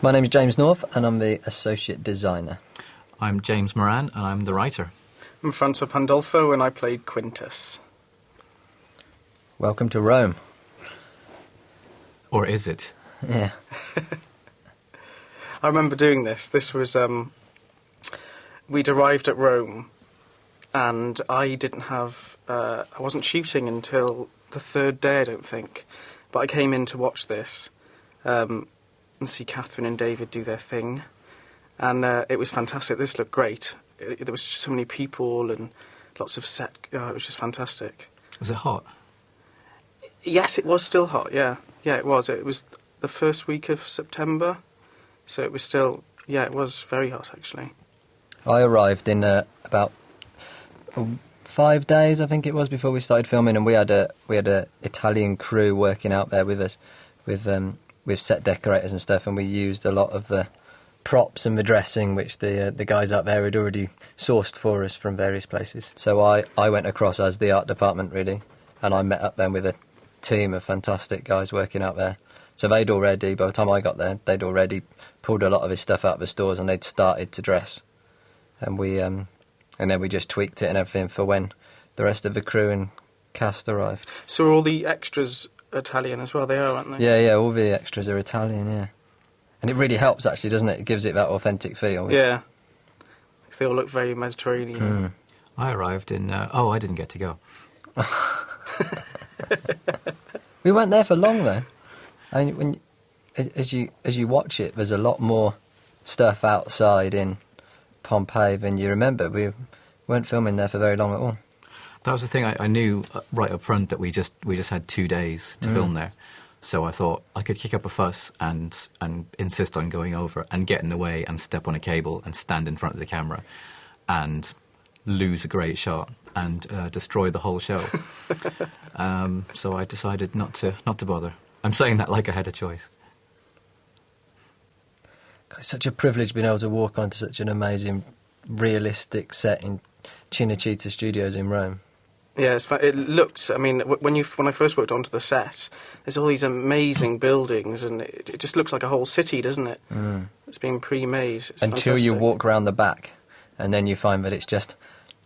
My name is James North and I'm the Associate Designer. I'm James Moran and I'm the writer. I'm Francois Pandolfo and I played Quintus. Welcome to Rome. Or is it? Yeah. I remember doing this. This was, we'd arrived at Rome and I didn't have, I wasn't shooting until the third day, I don't think. But I came in to watch this and see Catherine and David do their thing. And it was fantastic. This looked great. There was so many people and lots of set. It was just fantastic. Was it hot? Yes, it was still hot, yeah. Yeah, it was. It was the first week of September. So it was still, yeah, it was very hot, actually. I arrived in about 5 days, I think it was, before we started filming, and we had a Italian crew working out there with us, with set decorators and stuff, and we used a lot of the props and the dressing which the guys out there had already sourced for us from various places. So I went across as the art department, really, and I met up then with a team of fantastic guys working out there. So they'd already, by the time I got there, they'd already pulled a lot of his stuff out of the stores and they'd started to dress. And then we just tweaked it and everything for when the rest of the crew and cast arrived. So are all the extras Italian as well? They are, aren't they? Yeah, all the extras are Italian, yeah. And it really helps, actually, doesn't it? It gives it that authentic feel. Yeah. Because they all look very Mediterranean. I arrived in... I didn't get to go. We weren't there for long, though. I mean, as you watch it, there's a lot more stuff outside in Pompeii than you remember. We weren't filming there for very long at all. That was the thing. I knew right up front that we just had 2 days to film there. So I thought I could kick up a fuss and insist on going over and get in the way and step on a cable and stand in front of the camera and lose a great shot and destroy the whole show. So I decided not to bother. I'm saying that like I had a choice. It's such a privilege being able to walk onto such an amazing, realistic set in Cinecittà Studios in Rome. Yeah, it looks. I mean, when I first walked onto the set, there's all these amazing buildings, and it just looks like a whole city, doesn't it? It's being pre-made. It's Until you fantastic. walk around the back, and then you find that it's just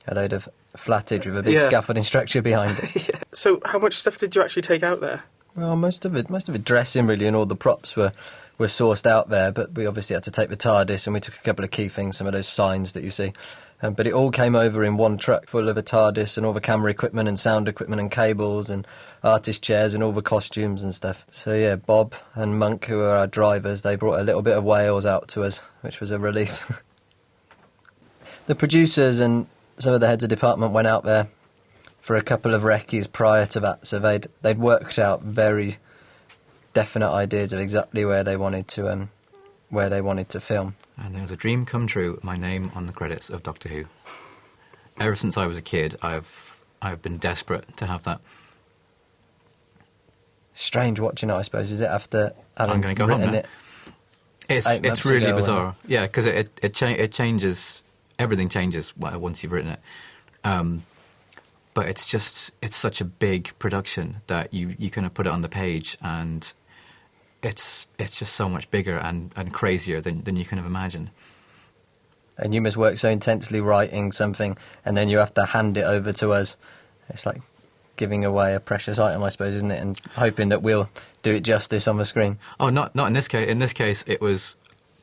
a load of flattage with a big scaffolding structure behind it. Yeah. So, how much stuff did you actually take out there? Well, most of it dressing really, and all the props were sourced out there. But we obviously had to take the TARDIS, and we took a couple of key things, some of those signs that you see. But it all came over in one truck full of a TARDIS and all the camera equipment and sound equipment and cables and artist chairs and all the costumes and stuff. So yeah, Bob and Monk, who are our drivers, they brought a little bit of Wales out to us, which was a relief. The producers and some of the heads of department went out there for a couple of recce's prior to that, so they'd worked out very definite ideas of exactly where they wanted to film. And there was a dream come true, my name on the credits of Doctor Who. Ever since I was a kid, I've been desperate to have that. Strange watching it, I suppose, is it, after having I'm going to go home now. It's really bizarre. Yeah, because it changes, everything changes once you've written it. But it's such a big production that you kind of put it on the page and it's just so much bigger and crazier than you can have imagined. And you must work so intensely writing something, and then you have to hand it over to us. It's like giving away a precious item, I suppose, isn't it? And hoping that we'll do it justice on the screen. Oh, not in this case. In this case, it was,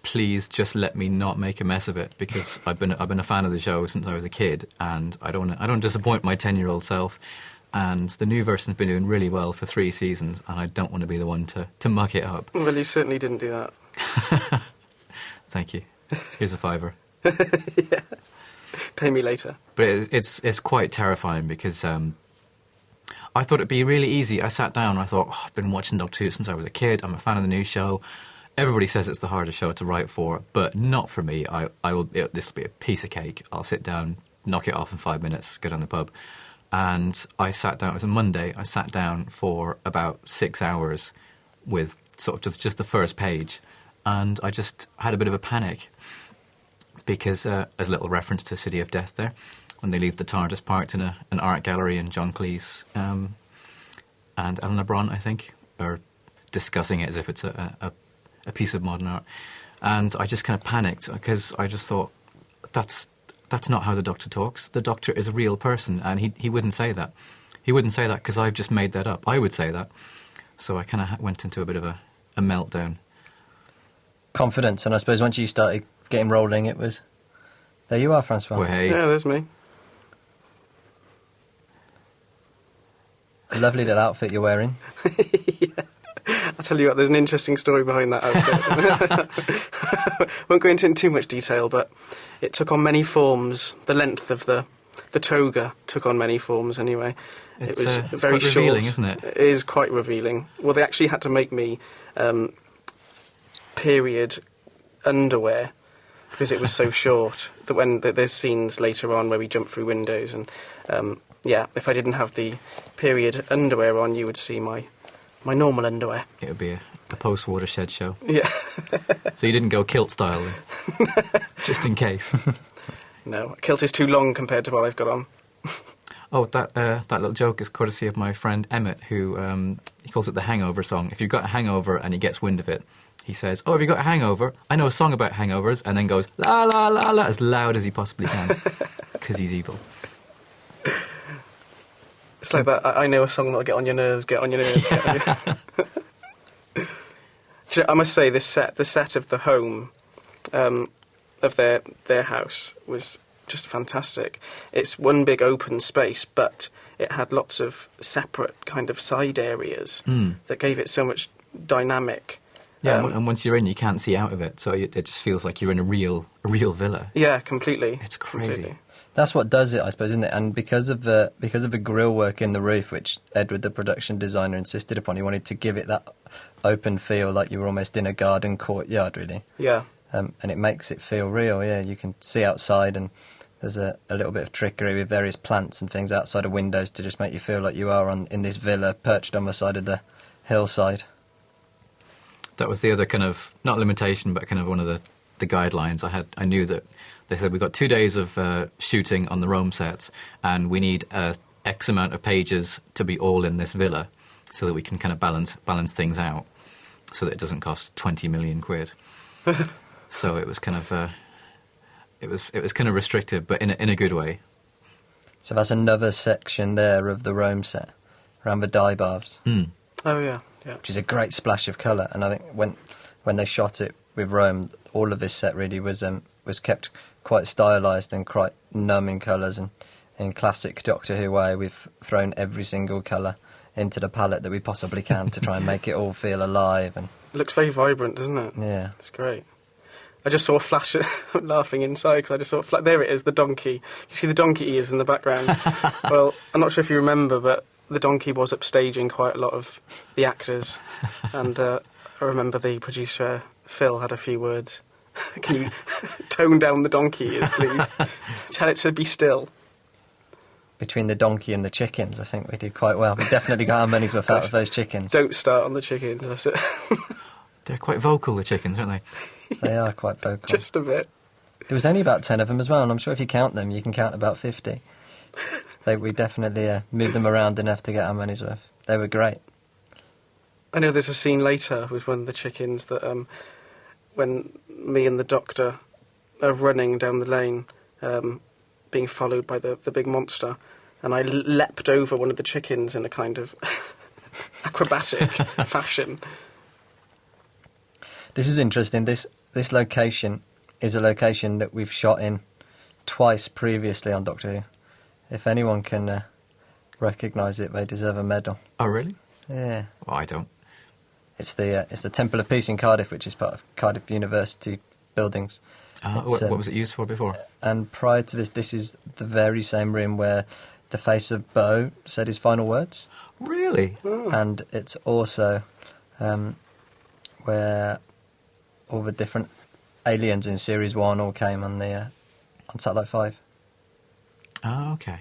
please just let me not make a mess of it, because I've been a fan of the show since I was a kid, and I don't disappoint my 10-year-old self. And the new version's been doing really well for 3 seasons, and I don't want to be the one to muck it up. Well, you certainly didn't do that. Thank you. Here's a £5. Yeah. Pay me later. But it's quite terrifying because I thought it'd be really easy. I sat down and I thought, I've been watching Doctor Who since I was a kid. I'm a fan of the new show. Everybody says it's the hardest show to write for, but not for me. This will be a piece of cake. I'll sit down, knock it off in 5 minutes, go down the pub. And I sat down, it was a Monday, I sat down for about 6 hours with sort of just the first page, and I just had a bit of a panic because, as a little reference to City of Death there, when they leave the TARDIS parked in an art gallery, and John Cleese and Eleanor Bron, I think, are discussing it as if it's a piece of modern art. And I just kind of panicked because I just thought, that's not how the Doctor talks. The Doctor is a real person, and he wouldn't say that. He wouldn't say that because I've just made that up. I would say that. So I kind of went into a bit of a meltdown. Confidence, and I suppose once you started getting rolling, it was... There you are, Francois. Well, hey. Yeah, there's me. A lovely little outfit you're wearing. Yeah. I'll tell you what, there's an interesting story behind that outfit. Won't go into it in too much detail, but it took on many forms. The length of the toga took on many forms anyway. It's it was very quite short. revealing, isn't it? It is quite revealing. Well, they actually had to make me period underwear because it was so short that when there's scenes later on where we jump through windows and if I didn't have the period underwear on, you would see my normal underwear. It would be a post-watershed show. Yeah. So you didn't go kilt style, then? Just in case. No, kilt is too long compared to what I've got on. Oh, that little joke is courtesy of my friend Emmett, who he calls it the hangover song. If you've got a hangover and he gets wind of it, he says, "Oh, have you got a hangover? I know a song about hangovers," and then goes, "La, la, la, la," as loud as he possibly can, because he's evil. It's like that, I know a song that'll get on your nerves, get on your nerves, get on your... Do you know, I must say, the set of the home of their house was just fantastic. It's one big open space, but it had lots of separate kind of side areas that gave it so much dynamic. Yeah, and once you're in, you can't see out of it, so it just feels like you're in a real villa. Yeah, completely. It's crazy. Completely. That's what does it, I suppose, isn't it? And because of the grille work in the roof, which Edward, the production designer, insisted upon, he wanted to give it that open feel, like you were almost in a garden courtyard, really. Yeah. And it makes it feel real. Yeah, you can see outside, and there's a little bit of trickery with various plants and things outside of windows to just make you feel like you are in this villa perched on the side of the hillside. That was the other kind of, not limitation, but kind of one of the guidelines I had. I knew that they said we've got 2 days of shooting on the Rome sets, and we need X amount of pages to be all in this villa, so that we can kind of balance things out, so that it doesn't cost 20 million quid. So it was kind of it was kind of restrictive, but in a good way. So that's another section there of the Rome set, around the dye baths. Oh yeah, yeah. Which is a great splash of colour, and I think when they shot it with Rome, all of this set really was kept quite stylised and quite numb in colours, and in classic Doctor Who way, we've thrown every single colour into the palette that we possibly can to try and make it all feel alive. And it looks very vibrant, doesn't it? Yeah. It's great. I just saw a flash of laughing inside because I just saw a flash. There it is, the donkey. You see the donkey ears in the background. Well, I'm not sure if you remember, but the donkey was upstaging quite a lot of the actors. And I remember the producer, Phil, had a few words. Can you tone down the donkey ears, please? Tell it to be still. Between the donkey and the chickens, I think we did quite well. We definitely got our money's worth out of those chickens. Don't start on the chickens, that's it. They're quite vocal, the chickens, aren't they? They are quite vocal. Just a bit. There was only about 10 of them as well, and I'm sure if you count them, you can count about 50. We definitely moved them around enough to get our money's worth. They were great. I know there's a scene later with one of the chickens that when me and the Doctor are running down the lane, being followed by the big monster, and I leapt over one of the chickens in a kind of acrobatic fashion. This is interesting. This location is a location that we've shot in twice previously on Doctor Who. If anyone can recognise it, they deserve a medal. Oh, really? Yeah. Well, I don't. It's the Temple of Peace in Cardiff, which is part of Cardiff University buildings. What was it used for before? And prior to this is the very same room where the face of Bo said his final words. Really? Oh. And it's also where all the different aliens in Series 1 all came on Satellite 5. Oh, okay.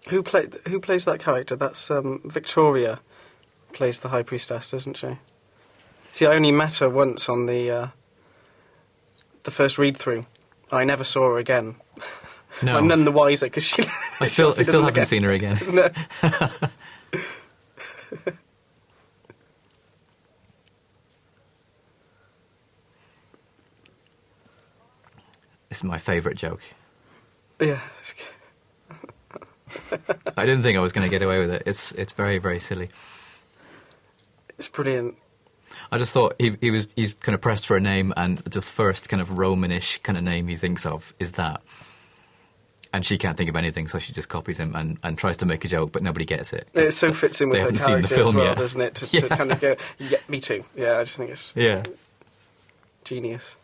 Who plays that character? That's Victoria plays the High Priestess, doesn't she? See, I only met her once on the first read-through. I never saw her again. No. I'm none the wiser because I still doesn't haven't seen her again. No. This is my favourite joke. Yeah. I didn't think I was going to get away with it. It's very, very silly. It's brilliant. I just thought he's kind of pressed for a name, and the first kind of Romanish kind of name he thinks of is that. And she can't think of anything, so she just copies him and tries to make a joke, but nobody gets it. It so fits in with her character as well, yet. doesn't it? To kind of go, yeah, me too. Yeah, I just think it's genius.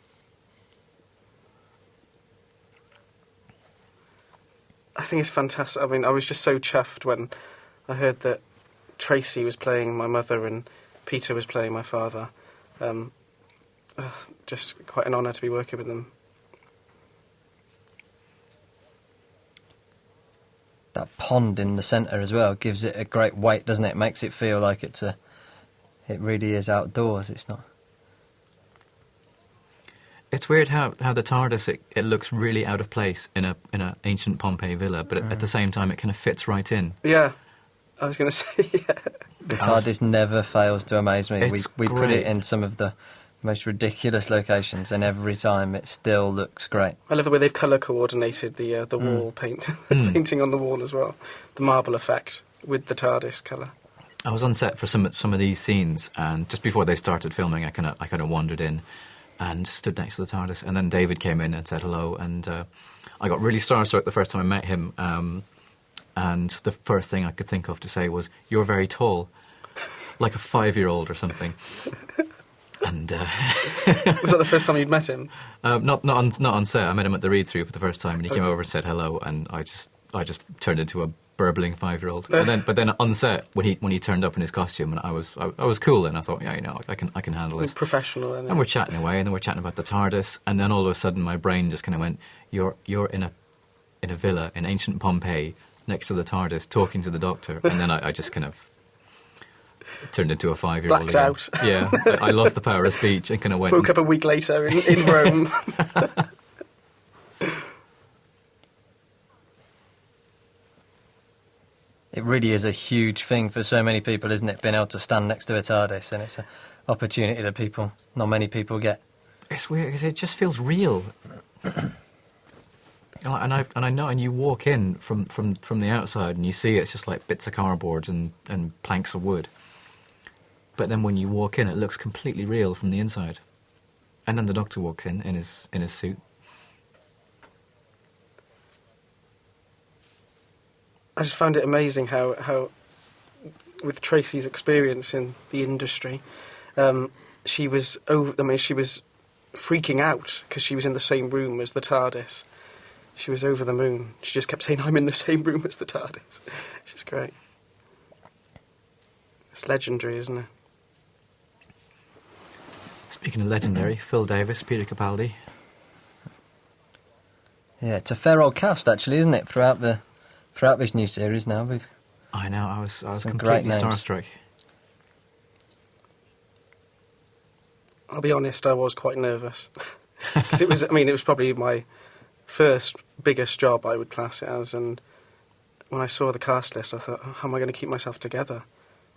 I think it's fantastic. I mean, I was just so chuffed when I heard that Tracy was playing my mother and Peter was playing my father. Just quite an honour to be working with them. That pond in the centre as well gives it a great weight, doesn't it? It makes it feel like it really is outdoors. It's not. It's weird how the TARDIS it looks really out of place in a ancient Pompeii villa, but at the same time it kind of fits right in. Yeah, I was going to say. Yeah. The TARDIS never fails to amaze me. We put great. it in some of the most ridiculous locations, and every time it still looks great. I love the way they've colour coordinated the wall paint, painting on the wall as well, the marble effect with the TARDIS colour. I was on set for some of these scenes, and just before they started filming, I kind of wandered in and stood next to the TARDIS, and then David came in and said hello, and I got really starstruck the first time I met him, and the first thing I could think of to say was, "You're very tall," like a 5-year-old or something. And was that the first time you'd met him? Not on set. I met him at the read-through for the first time, and he came over and said hello, and I just turned into a burbling 5-year-old. But then on set when he turned up in his costume, and I was cool, and I thought, yeah, I can handle this. Professional, and we're chatting away, and then we're chatting about the TARDIS, and then all of a sudden my brain just kind of went, you're in a villa in ancient Pompeii next to the TARDIS talking to the Doctor, and then I just kind of turned into a 5-year-old. Blacked out. Yeah, I lost the power of speech and kind of went. Woke up a week later in Rome. It really is a huge thing for so many people, isn't it? Being able to stand next to a TARDIS, and it's an opportunity that not many people get. It's weird because it just feels real. And I know, and you walk in from the outside and you see it's just like bits of cardboard and planks of wood. But then when you walk in, it looks completely real from the inside. And then the Doctor walks in his suit. I just found it amazing how with Tracy's experience in the industry, she was freaking out because she was in the same room as the TARDIS. She was over the moon. She just kept saying, "I'm in the same room as the TARDIS." She's great. It's legendary, isn't it? Speaking of legendary, Phil Davis, Peter Capaldi. Yeah, it's a fair old cast, actually, isn't it? Throughout this new series now, I know. I was some completely great names. starstruck. I'll be honest, I was quite nervous because it was probably my first biggest job, I would class it as, and when I saw the cast list, I thought, how am I going to keep myself together?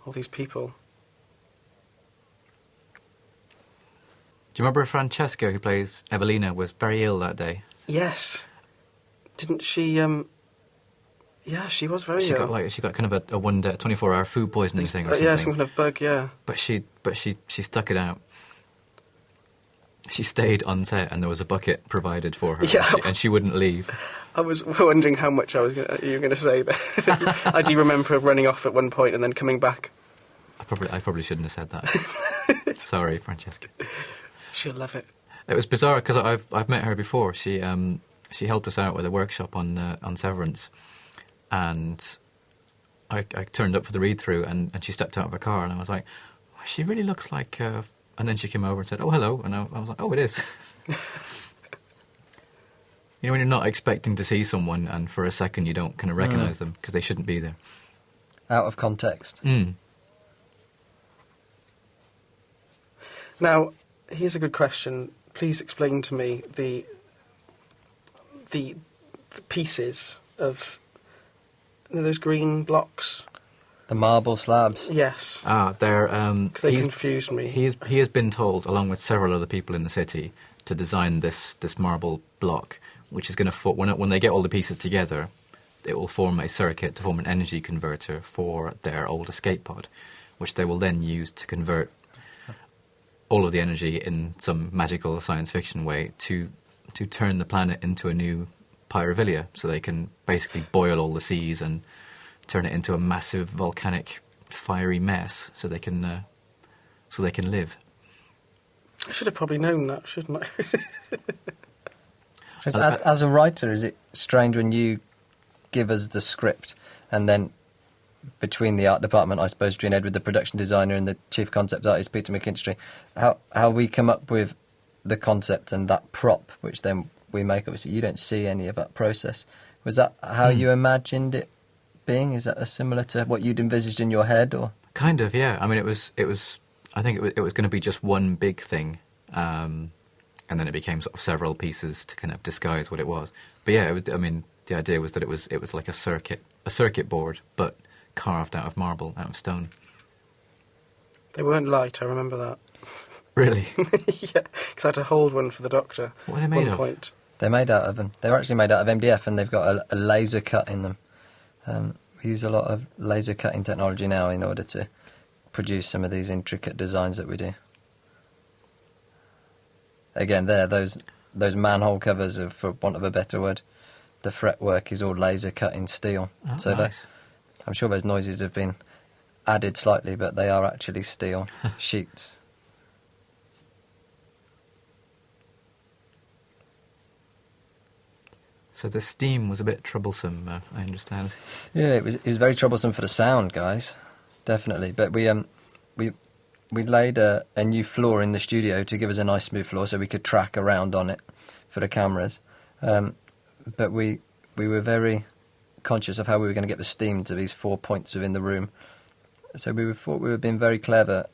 All these people. Do you remember Francesca, who plays Evelina, was very ill that day? Yes. Didn't she? Yeah, she was very ill. She got kind of a 24-hour food poisoning thing or something. Yeah, some kind of bug. Yeah. But she stuck it out. She stayed on set, and there was a bucket provided for her, yeah. and she wouldn't leave. I was wondering how much you were going to say there. I do remember her running off at one point and then coming back. I probably shouldn't have said that. Sorry, Francesca. She'll love it. It was bizarre because I've met her before. She helped us out with a workshop on Severance, and I turned up for the read through, and she stepped out of her car, and I was like, oh, she really looks like. And then she came over and said, "Oh, hello," and I was like, "Oh, it is." You know, when you're not expecting to see someone, and for a second you don't kind of recognise them because they shouldn't be there. Out of context. Now, here's a good question. Please explain to me the pieces of those green blocks. The marble slabs. Yes. They're... Because they confused me. He has been told, along with several other people in the city, to design this marble block, which is going to... When they get all the pieces together, it will form a circuit to form an energy converter for their old escape pod, which they will then use to convert all of the energy in some magical science fiction way to turn the planet into a new Pyrovile, so they can basically boil all the seas and turn it into a massive volcanic fiery mess, so they can live. I should have probably known that, shouldn't I? As a writer, is it strange when you give us the script and then between the art department, I suppose, between Edward, the production designer, and the chief concept artist, Peter McKinstry, how we come up with the concept and that prop, which then we make, obviously, you don't see any of that process. Was that how you imagined it being? Is that similar to what you'd envisaged in your head, or? Kind of, yeah. I mean, it was. I think it was going to be just one big thing, and then it became sort of several pieces to kind of disguise what it was. But yeah, the idea was that it was like a circuit board, but carved out of marble, out of stone. They weren't light, I remember that. Really? Yeah, because I had to hold one for the doctor. What are they made of? Point. They're made out of them. They're actually made out of MDF, and they've got a laser cut in them. We use a lot of laser cutting technology now in order to produce some of these intricate designs that we do. Again, those manhole covers are, for want of a better word, the fretwork is all laser cut in steel. Oh, so nice. I'm sure those noises have been added slightly, but they are actually steel sheets. So the steam was a bit troublesome, I understand. Yeah, it was very troublesome for the sound, guys, definitely. But we laid a new floor in the studio to give us a nice smooth floor, so we could track around on it for the cameras. But we were very conscious of how we were going to get the steam to these 4 points within the room. So we thought we were being very clever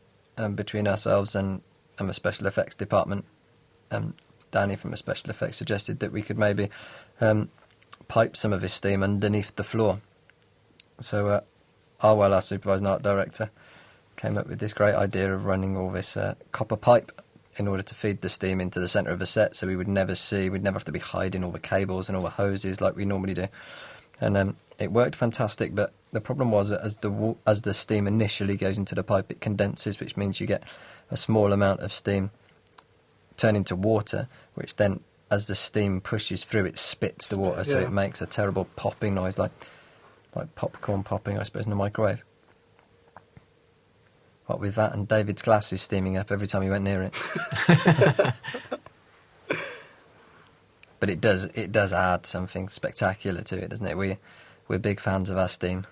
between ourselves and the special effects department. Danny from the special effects suggested that we could maybe pipe some of his steam underneath the floor. So our supervising art director came up with this great idea of running all this copper pipe in order to feed the steam into the centre of the set, so we'd never have to be hiding all the cables and all the hoses like we normally do. And it worked fantastic, but the problem was that as the steam initially goes into the pipe, it condenses, which means you get a small amount of steam turn into water, which then, as the steam pushes through, it spits the water, so it makes a terrible popping noise, like popcorn popping, I suppose, in a microwave. What with that and David's glasses steaming up every time he went near it. But it does add something spectacular to it, doesn't it? We're big fans of our steam.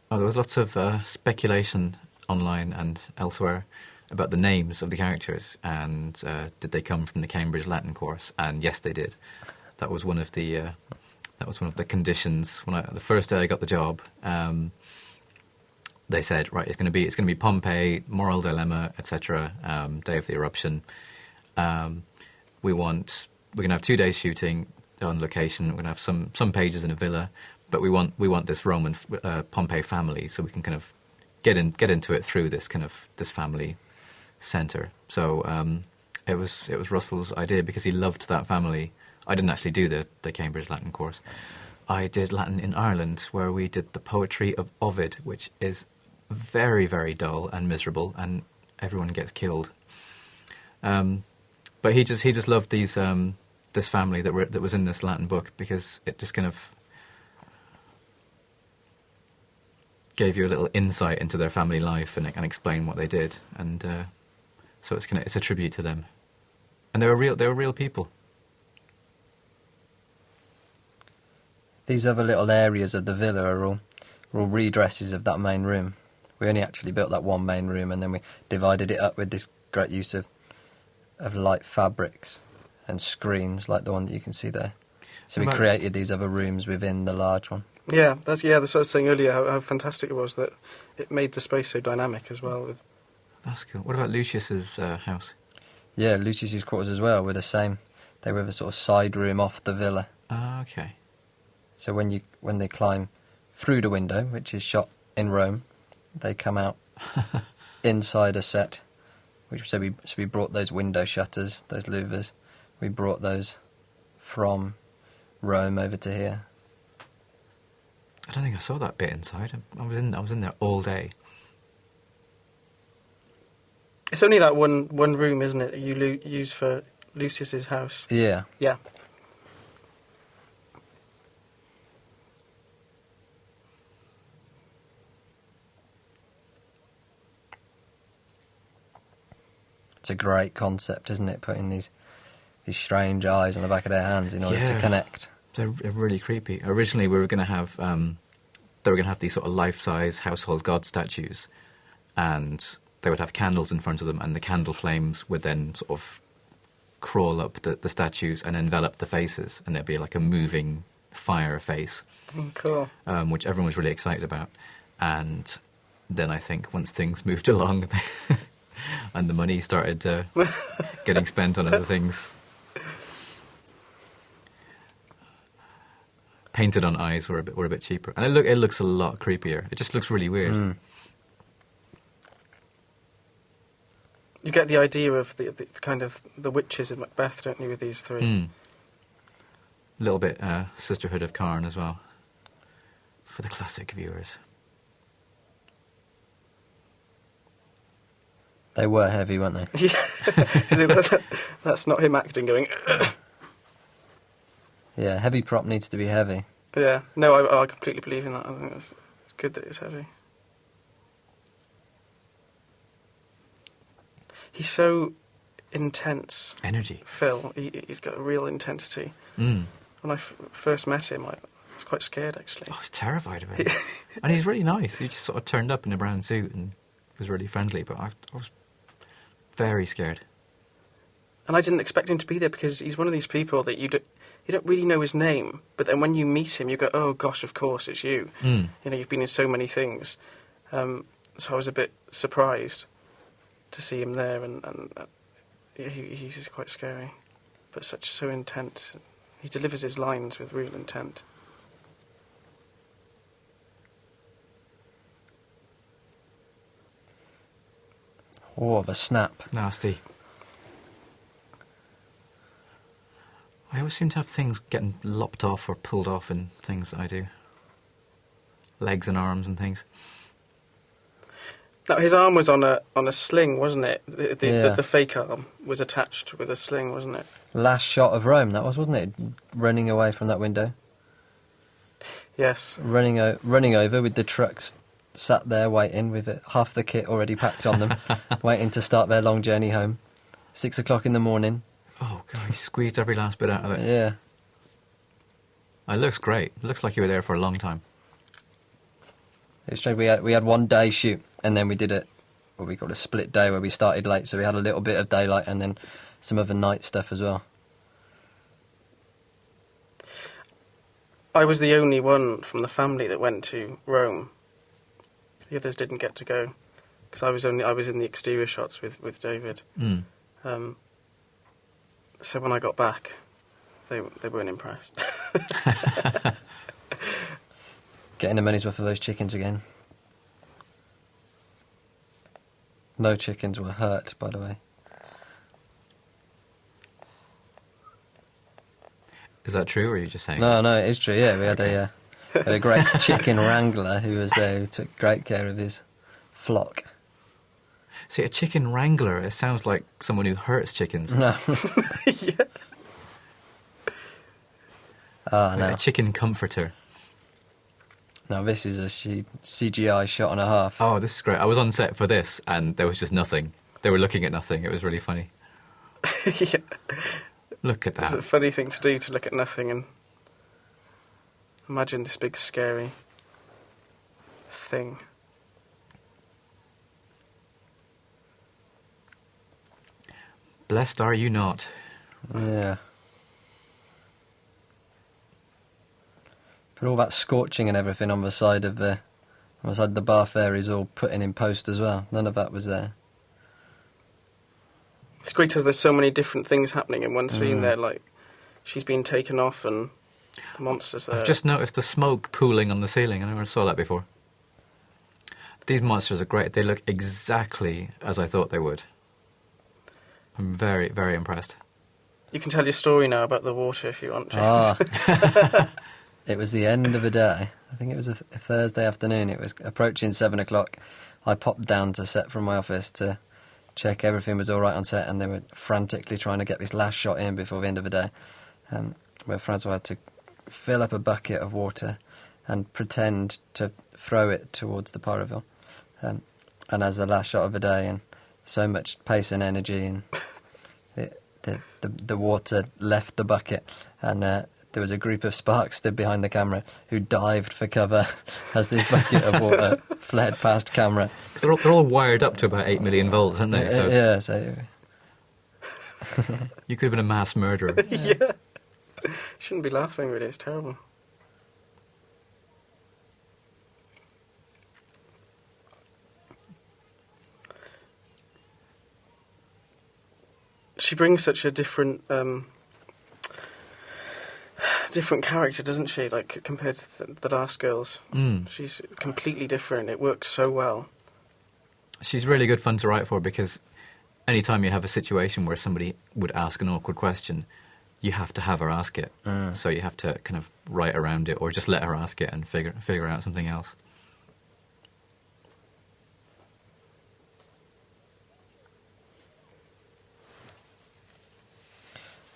Oh, there was lots of speculation online and elsewhere about the names of the characters, and did they come from the Cambridge Latin course? And yes, they did. That was one of the conditions when the first day I got the job. They said, right, it's going to be Pompeii, moral dilemma, etc. Day of the eruption. We're going to have 2 days shooting on location. We're going to have some pages in a villa, but we want this Roman Pompeii family, so we can kind of get into it through this family centre. So it was Russell's idea because he loved that family. I didn't actually do the Cambridge Latin course. I did Latin in Ireland, where we did the poetry of Ovid, which is very, very dull and miserable, and everyone gets killed. But he just loved these this family that was in this Latin book, because it just kind of gave you a little insight into their family life and explain what they did, and so it's a tribute to them, and they were real people. These other little areas of the villa are all redresses of that main room. We only actually built that one main room, and then we divided it up with this great use of light fabrics and screens like the one that you can see there. So we created these other rooms within the large one. Yeah, that's what I was saying earlier, how fantastic it was that it made the space so dynamic as well. That's cool. What about Lucius's house? Yeah, Lucius's quarters as well were the same. They were a sort of side room off the villa. Ah, okay. So when they climb through the window, which is shot in Rome, they come out inside a set. So we brought those window shutters, those louvers. We brought those from Rome over to here. I don't think I saw that bit inside. I was in there all day. It's only that one room, isn't it, that you use for Lucius's house? Yeah. Yeah. It's a great concept, isn't it? Putting these strange eyes on the back of their hands in order to connect. They're really creepy. Originally, we were going to have they were going to have these sort of life-size household god statues, and they would have candles in front of them, and the candle flames would then sort of crawl up the statues and envelop the faces, and there'd be like a moving fire face. Cool. Which everyone was really excited about. And then I think once things moved along and the money started getting spent on other things, painted on eyes were a bit cheaper, and it looks a lot creepier. It just looks really weird. Mm. You get the idea of the kind of the witches in Macbeth, don't you, with these three? A little bit Sisterhood of Karn as well, for the classic viewers. They were heavy, weren't they? Yeah. That's not him acting going... Yeah, heavy prop needs to be heavy. Yeah. No, I completely believe in that. I think it's good that it's heavy. He's so intense. Energy. Phil, he's got a real intensity. Mm. When I first met him, I was quite scared, actually. I was terrified of him. And he's really nice. He just sort of turned up in a brown suit and was really friendly, but I was very scared. And I didn't expect him to be there because he's one of these people that you don't really know his name, but then when you meet him, you go, oh gosh, of course, it's you. Mm. You know, you've been in so many things. So I was a bit surprised to see him there, and he's just quite scary, but so intense. He delivers his lines with real intent. Oh, the snap. Nasty. I always seem to have things getting lopped off or pulled off in things that I do. Legs and arms and things. Now, his arm was on a sling, wasn't it? Yeah. The fake arm was attached with a sling, wasn't it? Last shot of Rome, that was, wasn't it? Running away from that window. Yes. Running over with the trucks sat there waiting with half the kit already packed on them, waiting to start their long journey home. 6 o'clock in the morning. Oh, God, he squeezed every last bit out of it. Yeah. It looks great. It looks like you were there for a long time. It's true. We had 1 day shoot, and then we did what we called a split day where we started late, so we had a little bit of daylight and then some other night stuff as well. I was the only one from the family that went to Rome. The others didn't get to go because I was in the exterior shots with David. Mm. So when I got back, they weren't impressed. Getting the money's worth of those chickens again. No chickens were hurt, by the way. Is that true, or are you just saying? No, it is true. Yeah, we had a great chicken wrangler who was there, who took great care of his flock. See, a chicken wrangler, it sounds like someone who hurts chickens. No. Yeah. No. A chicken comforter. No, this is a CGI shot and a half. Oh, this is great. I was on set for this, and there was just nothing. They were looking at nothing. It was really funny. Yeah. Look at It's a that. funny thing to do, to look at nothing and imagine this big scary thing. Blessed are you not. Yeah. But all that scorching and everything on the side of the bath there is all put in post as well. None of that was there. It's great because there's so many different things happening in one scene there, like she's been taken off and The monsters there. I've just noticed the smoke pooling on the ceiling. I never saw that before. These monsters are great. They look exactly as I thought they would. I'm very, very impressed. You can tell your story now about the water if you want, James. It was the end of a day. I think it was a Thursday afternoon. It was approaching 7 o'clock. I popped down to set from my office to check everything was all right on set, and they were frantically trying to get this last shot in before the end of the day, where Francois had to fill up a bucket of water and pretend to throw it towards the Pyrovile. And as the last shot of the day, and so much pace and energy, and the water left the bucket, and there was a group of sparks stood behind the camera who dived for cover as this bucket of water fled past camera. Because they're all wired up to about 8 million volts, aren't they? So Yeah, so... you could have been a mass murderer. Yeah. Shouldn't be laughing, really. It's terrible. She brings such a different character, doesn't she? Like, compared to the last girls. She's completely different. It works so well. She's really good fun to write for, because anytime you have a situation where somebody would ask an awkward question, you have to have her ask it. So you have to kind of write around it, or just let her ask it and figure out something else.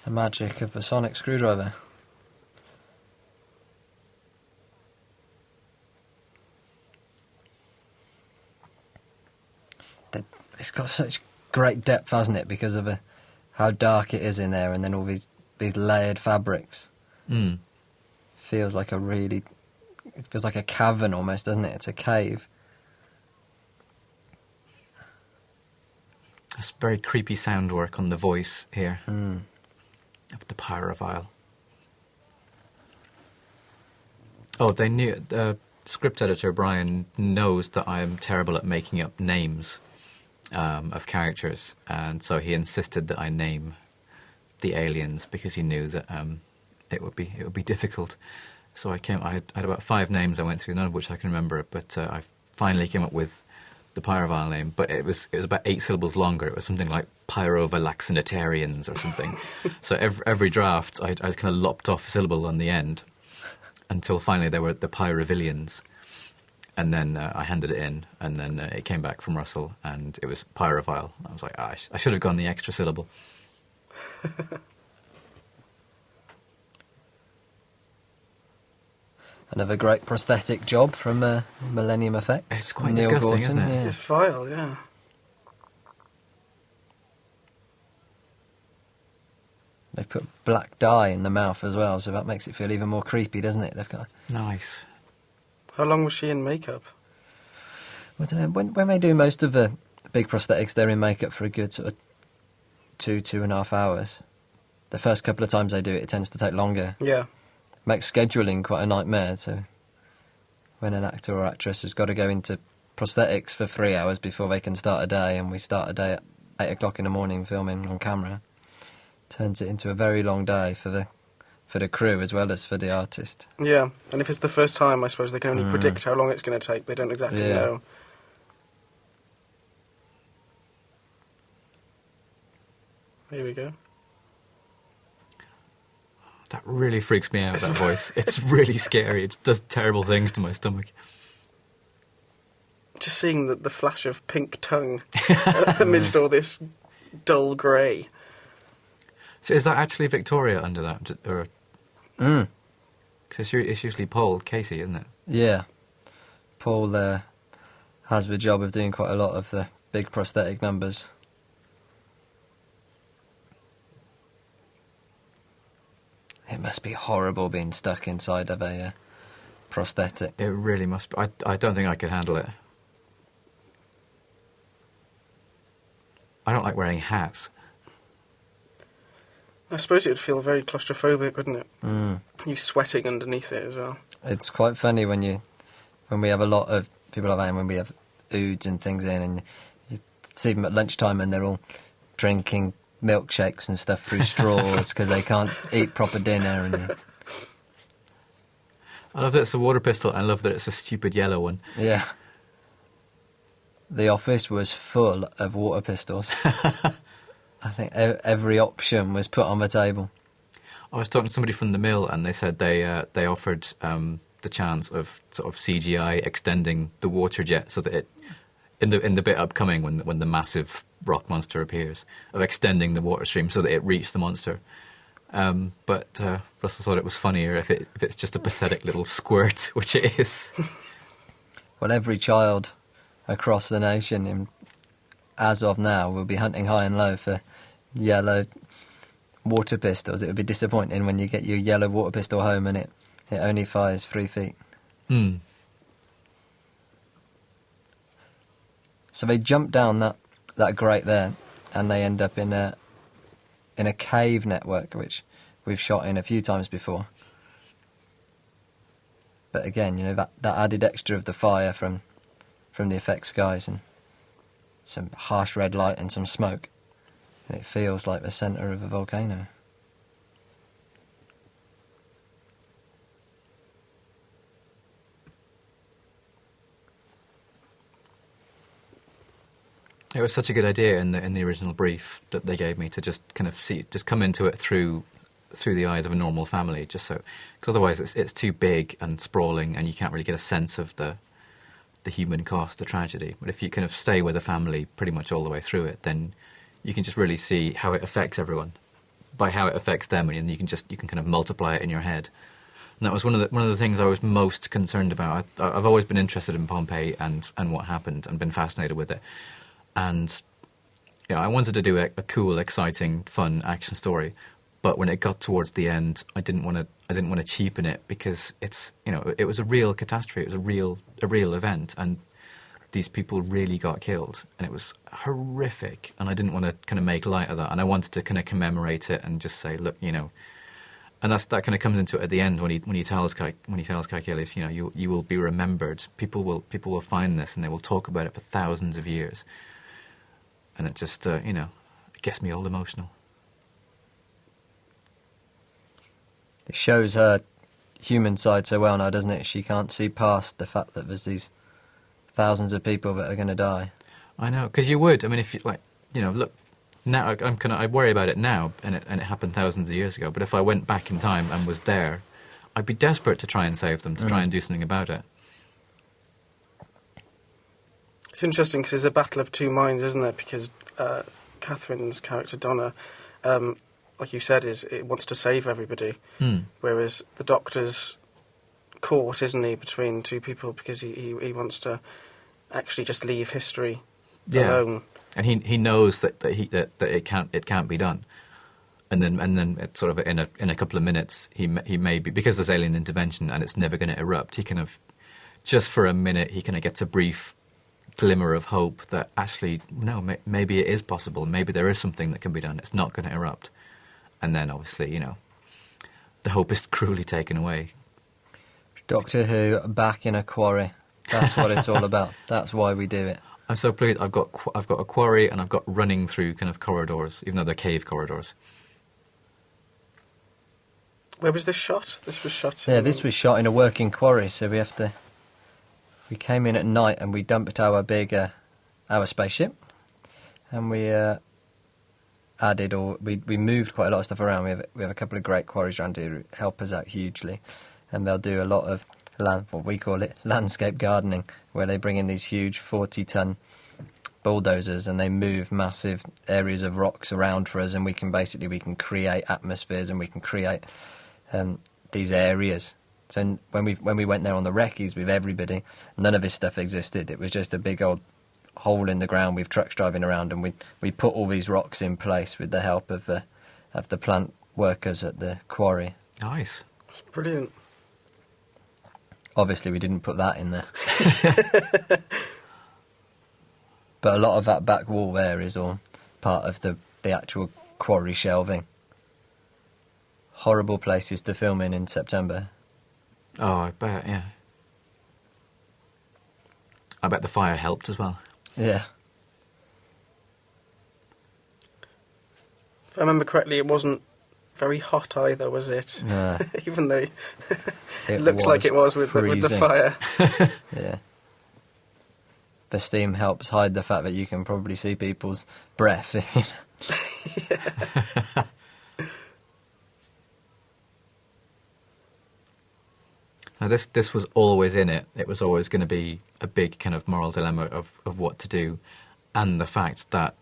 The magic of a sonic screwdriver. It's got such great depth, hasn't it, because of how dark it is in there, and then all these layered fabrics. Feels like it feels like a cavern almost, doesn't it? It's a cave. It's very creepy sound work on the voice here of the Pyrovile. Oh, they knew. The script editor, Brian, knows that I am terrible at making up names of characters, and so he insisted that I name the aliens, because he knew that it would be difficult. So I had about 5 names I went through, none of which I can remember, but I finally came up with the Pyrovile name. But it was about 8 syllables longer. It was something like Pyrovilaxinitarians or something. So every draft, I kind of lopped off a syllable on the end, until finally they were the Pyrovilians. And then I handed it in, and then it came back from Russell, and it was Pyrovile. I was like, I should have gone the extra syllable. Another great prosthetic job from Millennium Effects. It's quite disgusting, isn't it? Yeah. It's vile, yeah. They've put black dye in the mouth as well, so that makes it feel even more creepy, doesn't it? They've got... Nice. How long was she in makeup? I don't know. When they do most of the big prosthetics, they're in makeup for a good sort of 2.5 hours. The first couple of times they do it, it tends to take longer. Yeah. Makes scheduling quite a nightmare. So when an actor or actress has got to go into prosthetics for 3 hours before they can start a day, and we start a day at 8 o'clock in the morning filming on camera, turns it into a very long day for the crew as well as for the artist. Yeah, and if it's the first time, I suppose they can only predict how long it's going to take. They don't exactly know. Here we go. That really freaks me out, that voice. It's really scary. It does terrible things to my stomach. Just seeing the flash of pink tongue amidst all this dull grey. So is that actually Victoria under that? Or... Because it's usually Paul Casey, isn't it? Yeah. Paul has the job of doing quite a lot of the big prosthetic numbers. It must be horrible being stuck inside of a prosthetic. It really must be. I don't think I could handle it. I don't like wearing hats. I suppose it would feel very claustrophobic, wouldn't it? You sweating underneath it as well. It's quite funny when we have a lot of people like that, and when we have oods and things in, and you see them at lunchtime and they're all drinking milkshakes and stuff through straws because they can't eat proper dinner, and I love that it's a water pistol, and I love that it's a stupid yellow one. Yeah. The office was full of water pistols. I think every option was put on the table. I was talking to somebody from the mill, and they said they offered the chance of sort of CGI extending the water jet so that it, in the bit upcoming when the massive rock monster appears, of extending the water stream so that it reached the monster. But Russell thought it was funnier if it's just a pathetic little squirt, which it is. Well, every child across the nation, as of now, will be hunting high and low for yellow water pistols. It would be disappointing when you get your yellow water pistol home and it only fires 3 feet. Mm. So they jump down that grate there, and they end up in a cave network, which we've shot in a few times before. But again, that added extra of the fire from the effects guys, and some harsh red light and some smoke, and it feels like the centre of a volcano. It was such a good idea in the original brief that they gave me to just kind of just come into it through the eyes of a normal family, just so, because otherwise it's too big and sprawling, and you can't really get a sense of the human cost, the tragedy. But if you kind of stay with a family pretty much all the way through it, then you can just really see how it affects everyone by how it affects them, and you can kind of multiply it in your head. And that was one of the things I was most concerned about. I've always been interested in Pompeii and what happened, and been fascinated with it. And I wanted to do a cool, exciting, fun action story, but when it got towards the end, I didn't want to cheapen it, because it was a real catastrophe. It was a real event, and these people really got killed, and it was horrific. And I didn't want to kind of make light of that, and I wanted to kind of commemorate it and just say, look, and that kind of comes into it at the end when he tells Kaikilis, you will be remembered. People will find this, and they will talk about it for thousands of years. And it just, it gets me all emotional. It shows her human side so well now, doesn't it? She can't see past the fact that there's these thousands of people that are going to die. I know, because you would. I mean, if you look, now I worry about it now, and it happened thousands of years ago. But if I went back in time and was there, I'd be desperate to try and save them, to try and do something about it. It's interesting because there's a battle of two minds, isn't there? Because Catherine's character, Donna, like you said, it wants to save everybody, whereas the Doctor's caught, isn't he, between two people, because he wants to actually just leave history alone. And he knows that it can't be done. And then it sort of in a couple of minutes he may be, because there's alien intervention and it's never going to erupt. He kind of, just for a minute, he kind of gets a brief glimmer of hope that actually, no, maybe it is possible. Maybe there is something that can be done. It's not going to erupt. And then, obviously, the hope is cruelly taken away. Doctor Who back in a quarry. That's what it's all about. That's why we do it. I'm so pleased. I've got a quarry, and I've got running through kind of corridors, even though they're cave corridors. Where was this shot? This was shot this was shot in a working quarry, so we came in at night and we dumped our our spaceship, and we we moved quite a lot of stuff around. We have a couple of great quarries around here who help us out hugely, and they'll do a lot of what we call it landscape gardening, where they bring in these huge 40-ton bulldozers and they move massive areas of rocks around for us, and we can create atmospheres, and we can create these areas. So when we went there on the recce's with everybody, none of this stuff existed. It was just a big old hole in the ground with trucks driving around, and we put all these rocks in place with the help of the plant workers at the quarry. Nice. It's brilliant. Obviously, we didn't put that in there. But a lot of that back wall there is all part of the actual quarry shelving. Horrible places to film in September. Oh, I bet, yeah. I bet the fire helped as well. Yeah. If I remember correctly, it wasn't very hot either, was it? No. Even though It looks like it was with the freezing. fire. Yeah. The steam helps hide the fact that you can probably see people's breath. Now this was always in it. It was always going to be a big kind of moral dilemma of what to do, and the fact that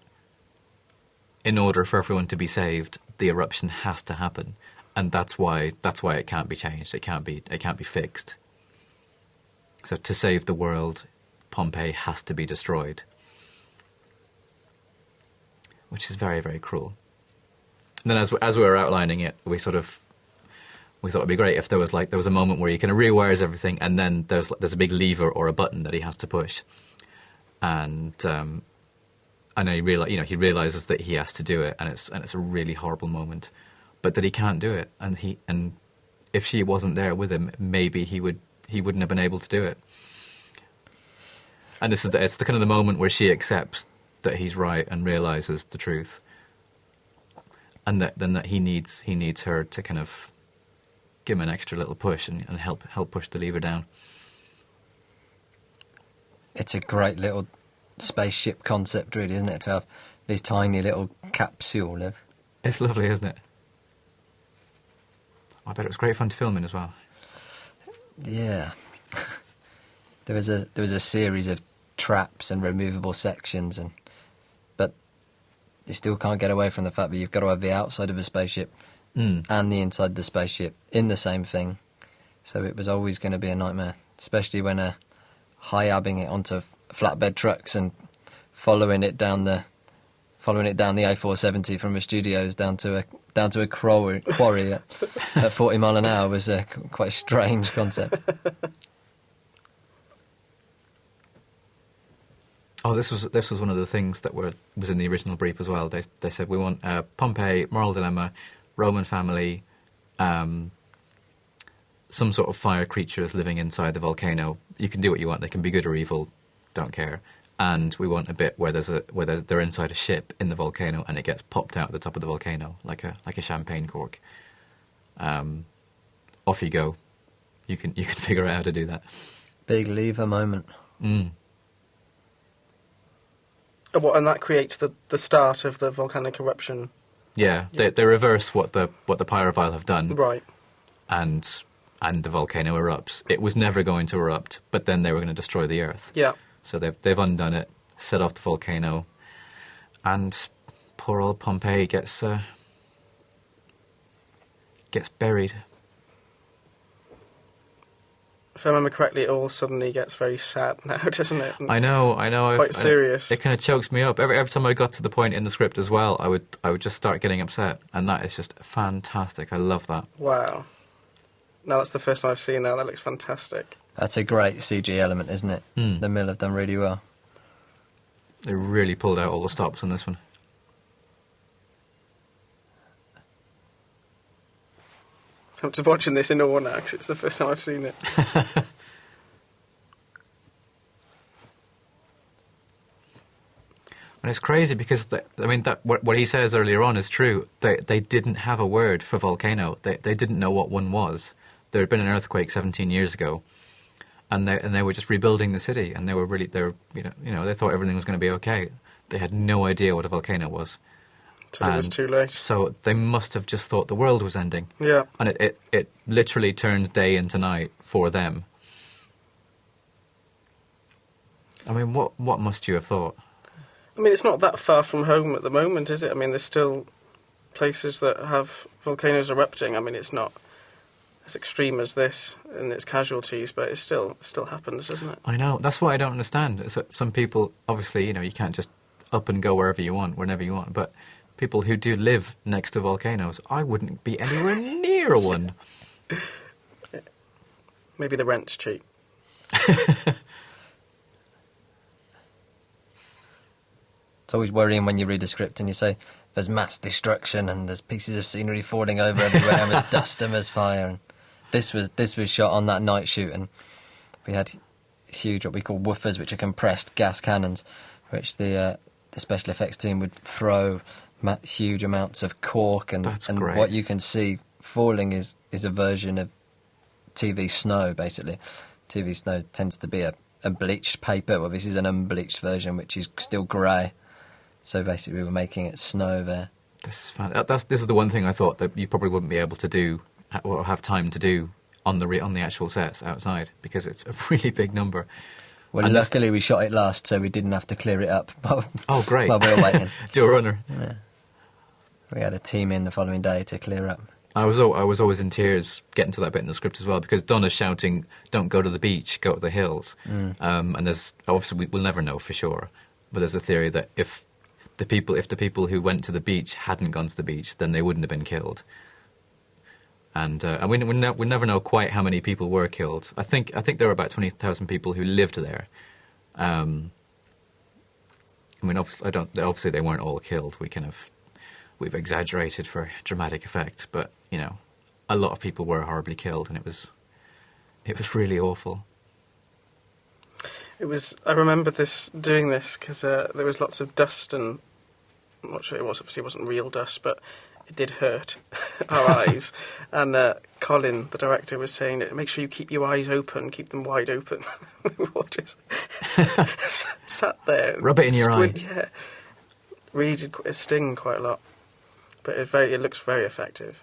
in order for everyone to be saved, the eruption has to happen, and that's why it can't be changed. It can't be fixed. So to save the world, Pompeii has to be destroyed, which is very, very cruel. And then as we were outlining it, we thought it'd be great if there was a moment where he kind of rewires everything, and then there's a big lever or a button that he has to push, and then he realizes that he has to do it, and it's a really horrible moment, but that he can't do it, and if she wasn't there with him, maybe he wouldn't have been able to do it. And it's the kind of the moment where she accepts that he's right and realizes the truth, and that he needs her to kind of give him an extra little push and help push the lever down. It's a great little spaceship concept, really, isn't it, to have these tiny little capsule live. It's lovely, isn't it? I bet it was great fun to film in as well. Yeah. There was a series of traps and removable sections, but you still can't get away from the fact that you've got to have the outside of a spaceship and the inside of the spaceship in the same thing. So it was always going to be a nightmare, especially when high-abbing it onto flatbed trucks and following it down the A470 from the studios down to a quarry at 40 mile an hour was quite a strange concept. Oh, this was one of the things that was in the original brief as well. They said we want Pompeii, moral dilemma, Roman family, some sort of fire creatures living inside the volcano. You can do what you want. They can be good or evil, don't care. And we want a bit where they're inside a ship in the volcano and it gets popped out at the top of the volcano like a champagne cork. Off you go. You can figure out how to do that. Big lever moment. And that creates the start of the volcanic eruption. Yeah, they reverse what the Pyrovile have done. Right. And the volcano erupts. It was never going to erupt, but then they were going to destroy the Earth. Yeah. So they've undone it, set off the volcano, and poor old Pompeii gets buried. If I remember correctly, it all suddenly gets very sad now, doesn't it? I know. Quite serious. It kind of chokes me up. Every time I got to the point in the script as well, I would just start getting upset, and that is just fantastic. I love that. Wow. Now that's the first time I've seen that. That looks fantastic. That's a great CG element, isn't it? The Mill have done really well. They really pulled out all the stops on this one. So I'm just watching this in awe now because it's the first time I've seen it. And it's crazy because, what he says earlier on is true. They didn't have a word for volcano. They didn't know what one was. There had been an earthquake 17 years ago, and they were just rebuilding the city, and they thought everything was going to be okay. They had no idea what a volcano was. Until it was too late. So they must have just thought the world was ending. Yeah. And it literally turned day into night for them. I mean, what must you have thought? I mean, it's not that far from home at the moment, is it? I mean, there's still places that have volcanoes erupting. I mean, it's not as extreme as this in its casualties, but it still happens, doesn't it? I know. That's what I don't understand. Is that some people, obviously, you can't just up and go wherever you want, whenever you want. But people who do live next to volcanoes, I wouldn't be anywhere near one. Maybe the rent's cheap. It's always worrying when you read a script and you say there's mass destruction and there's pieces of scenery falling over everywhere and there's dust and there's fire. And this was shot on that night shoot, and we had huge what we call woofers, which are compressed gas cannons, which the special effects team would throw huge amounts of cork, and That's and great. what you can see falling is a version of TV snow. Basically, TV snow tends to be a bleached paper. Well, this is an unbleached version, which is still grey. So basically, we were making it snow there. This is fun. This is the one thing I thought that you probably wouldn't be able to do or have time to do on the actual sets outside, because it's a really big number. Well, And luckily we shot it last, so we didn't have to clear it up. Oh, great. While we were waiting. Do a runner. Yeah. We had a team in the following day to clear up. I was always in tears getting to that bit in the script as well, because Donna's shouting, "Don't go to the beach, go to the hills." And there's obviously we'll never know for sure, but there's a theory that if the people who went to the beach hadn't gone to the beach, then they wouldn't have been killed. And we never know quite how many people were killed. I think there were about 20,000 people who lived there. I mean, obviously they weren't all killed. We've exaggerated for dramatic effect, but you know, a lot of people were horribly killed, and it was really awful. It was. I remember doing this because there was lots of dust, and I'm not sure it was. Obviously, it wasn't real dust, but it did hurt our eyes. And Colin, the director, was saying, "Make sure you keep your eyes open, keep them wide open." We all just sat there, Rub it in your eye. Yeah, really did sting quite a lot, but it looks very effective.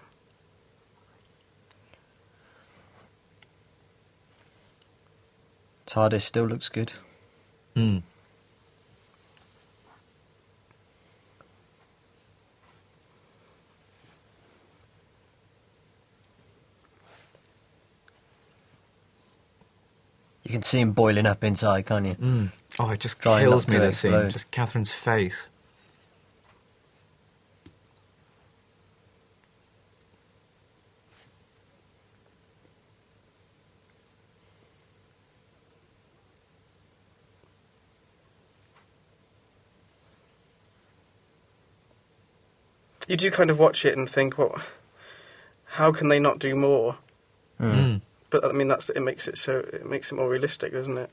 TARDIS still looks good. Mm. You can see him boiling up inside, can't you? Mm. Oh, it just Trying kills not me, to this scene. explode. Just Catherine's face. You do kind of watch it and think, well, how can they not do more? Mm. But I mean, it makes it more realistic, doesn't it?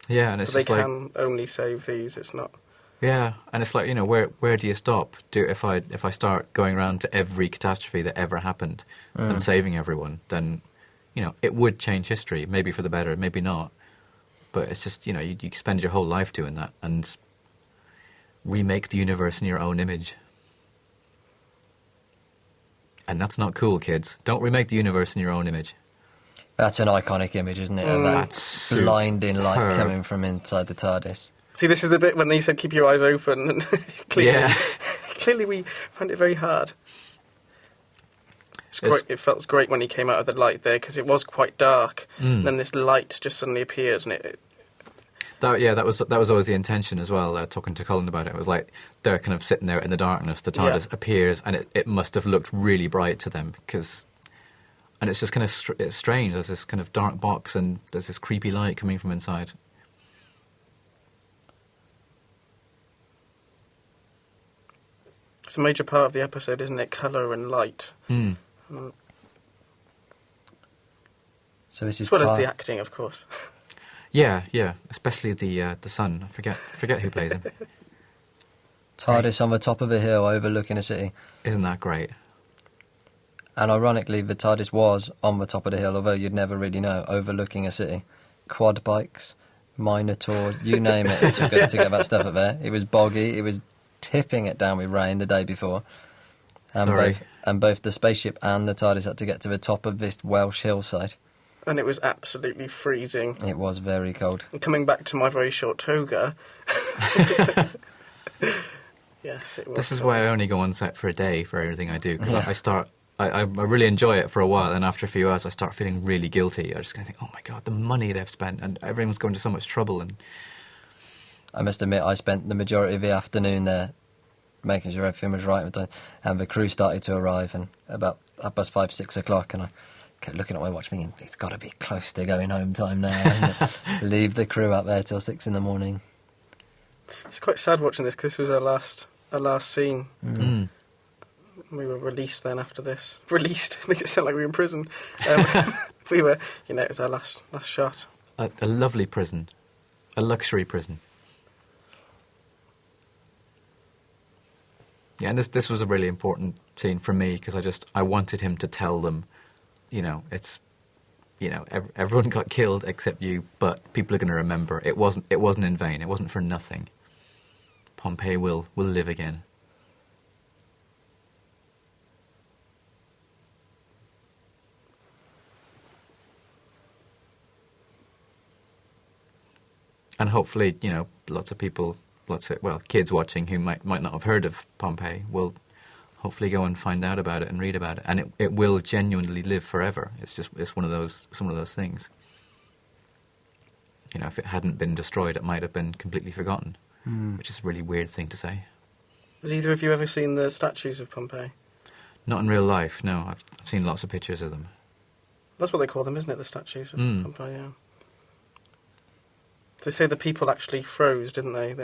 Yeah, and it's But just they like, can only save these. It's not. yeah, and it's like, you know, where do you stop? If I start going around to every catastrophe that ever happened and saving everyone, then, you know, it would change history, maybe for the better, maybe not. But it's just, you know, you spend your whole life doing that and remake the universe in your own image. And that's not cool, kids. Don't remake the universe in your own image. That's an iconic image, isn't it? Of that That's blinding light superb. coming from inside the TARDIS. See, this is the bit when they said keep your eyes open, and clearly, Yeah. clearly we found it very hard. It's great. It felt great when he came out of the light there, because it was quite dark. And then this light just suddenly appeared, and That was always the intention as well, talking to Colin about it. It was like they're kind of sitting there in the darkness, the TARDIS appears, and it must have looked really bright to them, and it's just kind of it's strange. There's this kind of dark box, and there's this creepy light coming from inside. it's a major part of the episode, isn't it? Colour and light. Mm. So this is As well as the acting, of course. Yeah, especially the son. I forget who plays him. TARDIS on the top of a hill overlooking a city. Isn't that great? And ironically, the TARDIS was on the top of the hill, although you'd never really know, overlooking a city. Quad bikes, minotaurs, you name it, it took us to get that stuff up there. It was boggy, it was tipping it down with rain the day before. Sorry. Both the spaceship and the TARDIS had to get to the top of this Welsh hillside. And it was absolutely freezing. It was very cold. And coming back to my very short toga... Yes, it was. This is why I only go on set for a day for everything I do, because I really enjoy it for a while, and after a few hours I start feeling really guilty. I'm just going to think, oh my God, the money they've spent, and everyone's going to so much trouble. And I must admit, I spent the majority of the afternoon there making sure everything was right, and the crew started to arrive, and about 5:30, 6 o'clock, and I kept looking at my watch thinking, it's got to be close to going home time now, hasn't it? Leave the crew up there till 6 in the morning. It's quite sad watching this, because this was our last scene. Mm. We were released then after this. Released? Makes it sound like we were in prison. We were, it was our last shot. A lovely prison, a luxury prison. Yeah, and this was a really important scene for me because I wanted him to tell them, everyone got killed except you, but people are going to remember it wasn't in vain. It wasn't for nothing. Pompeii will live again. And hopefully, kids watching who might not have heard of Pompeii will hopefully go and find out about it and read about it, and it will genuinely live forever. It's one of those things. If it hadn't been destroyed, it might have been completely forgotten, which is a really weird thing to say. Has either of you ever seen the statues of Pompeii? Not in real life, no. I've seen lots of pictures of them. That's what they call them, isn't it? The statues of Pompeii. Yeah. They say the people actually froze, didn't they?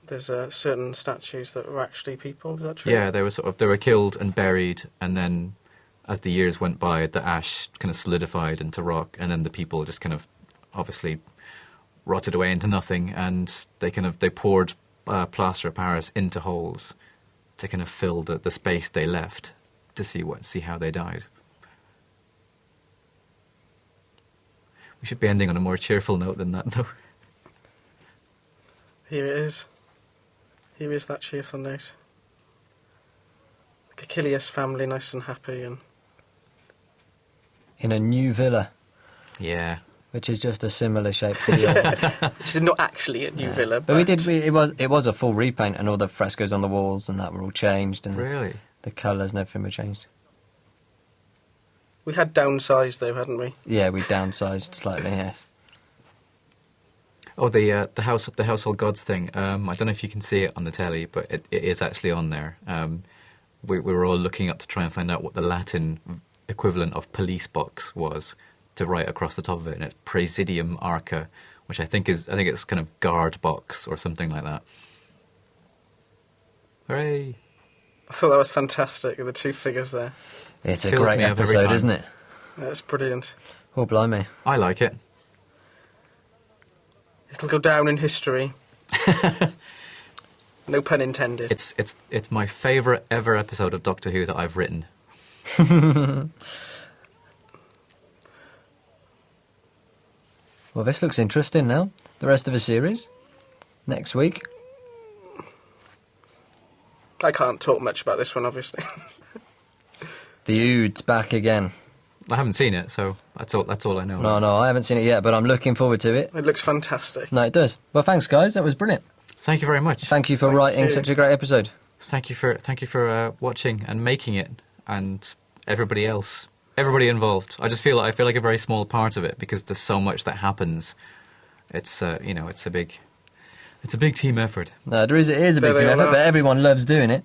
There's certain statues that were actually people. Is that true? Yeah, they were killed and buried, and then as the years went by, the ash kind of solidified into rock, and then the people just kind of obviously rotted away into nothing, and they poured plaster of Paris into holes to kind of fill the space they left to see how they died. We should be ending on a more cheerful note than that, though. Here it is. Here is that cheerful note. The Achilles family, nice and happy, and in a new villa. Yeah. Which is just a similar shape to the old. Which is not actually a new villa. But it was a full repaint, and all the frescoes on the walls and that were all changed, and really? The colours and everything were changed. We had downsized though, hadn't we? Yeah, we downsized slightly, yes. Oh, the household gods thing. I don't know if you can see it on the telly, but it is actually on there. We were all looking up to try and find out what the Latin equivalent of police box was to write across the top of it, and it's Praesidium Arca, which I think it's kind of guard box or something like that. Hooray! I thought that was fantastic, the two figures there. It's a great episode, isn't it? That's brilliant. Oh, blimey. I like it. It'll go down in history. No pun intended. It's my favourite ever episode of Doctor Who that I've written. Well, this looks interesting now. The rest of the series. Next week. I can't talk much about this one, obviously. The Ood's back again. I haven't seen it, so that's all I know. No, I haven't seen it yet, but I'm looking forward to it. It looks fantastic. No, it does. Well, thanks, guys. That was brilliant. Thank you very much. Thank you for writing such a great episode. Thank you for watching and making it, and everybody else, everybody involved. I feel like a very small part of it because there's so much that happens. It's it's a big team effort. No, it is a big team effort, but everyone loves doing it.